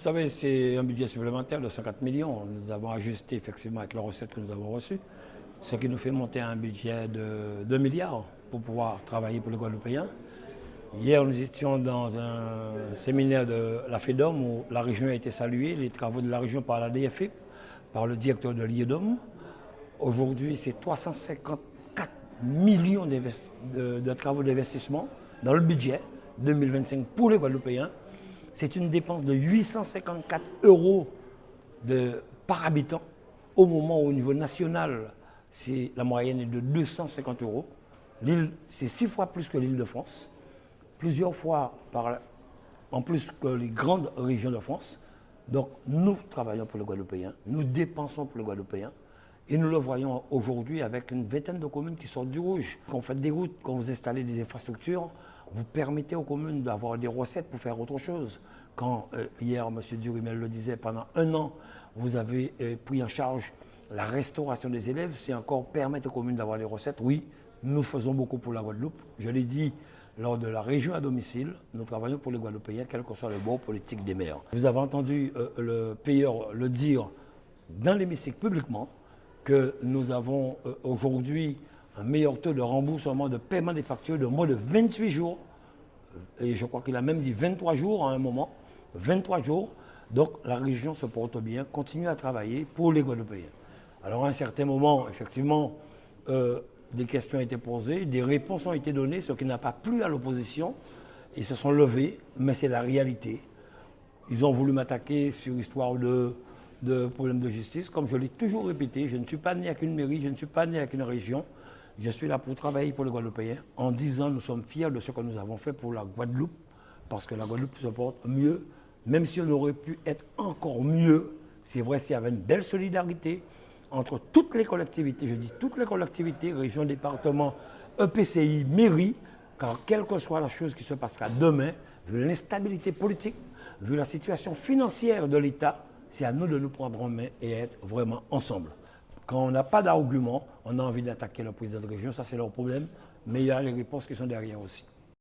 Vous savez, c'est un budget supplémentaire de 50 millions. Nous avons ajusté effectivement avec les recettes que nous avons reçues, ce qui nous fait monter à un budget de 2 milliards pour pouvoir travailler pour les Guadeloupéens. Hier, nous étions dans un séminaire de la FEDOM où la région a été saluée, les travaux de la région par la DFI, par le directeur de l'IEDOM. Aujourd'hui, c'est 354 millions de travaux d'investissement dans le budget 2025 pour les Guadeloupéens. C'est une dépense de 854 € par habitant. Au moment où, au niveau national, la moyenne est de 250 €. L'île, c'est 6 fois plus que l'île de France, plusieurs fois en plus que les grandes régions de France. Donc nous travaillons pour les Guadeloupéens, nous dépensons pour les Guadeloupéens. Et nous le voyons aujourd'hui avec une vingtaine de communes qui sortent du rouge. Quand vous faites des routes, quand vous installez des infrastructures, vous permettez aux communes d'avoir des recettes pour faire autre chose. Quand hier, M. Durimel le disait, pendant 1 an, vous avez pris en charge la restauration des élèves, c'est encore permettre aux communes d'avoir des recettes. Oui, nous faisons beaucoup pour la Guadeloupe. Je l'ai dit lors de la région à domicile, nous travaillons pour les Guadeloupéens, quel que soit le bord politique des maires. Vous avez entendu le payeur le dire dans l'hémicycle publiquement, que nous avons aujourd'hui un meilleur taux de remboursement de paiement des factures de moins de 28 jours. Et je crois qu'il a même dit 23 jours à un moment. 23 jours. Donc la région se porte bien, continue à travailler pour les Guadeloupéens. Alors à un certain moment, effectivement, des questions ont été posées, des réponses ont été données, ce qui n'a pas plu à l'opposition. Ils se sont levés, mais c'est la réalité. Ils ont voulu m'attaquer sur l'histoire de problèmes de justice. Comme je l'ai toujours répété, je ne suis pas né avec une mairie, je ne suis pas né avec une région. Je suis là pour travailler pour les Guadeloupéens. En 10 ans, nous sommes fiers de ce que nous avons fait pour la Guadeloupe, parce que la Guadeloupe se porte mieux, même si on aurait pu être encore mieux. C'est vrai, s'il y avait une belle solidarité entre toutes les collectivités, je dis toutes les collectivités, régions, départements, EPCI, mairie, car quelle que soit la chose qui se passera demain, vu l'instabilité politique, vu la situation financière de l'État, c'est à nous de nous prendre en main et être vraiment ensemble. Quand on n'a pas d'argument, on a envie d'attaquer le président de région, ça c'est leur problème, mais il y a les réponses qui sont derrière aussi.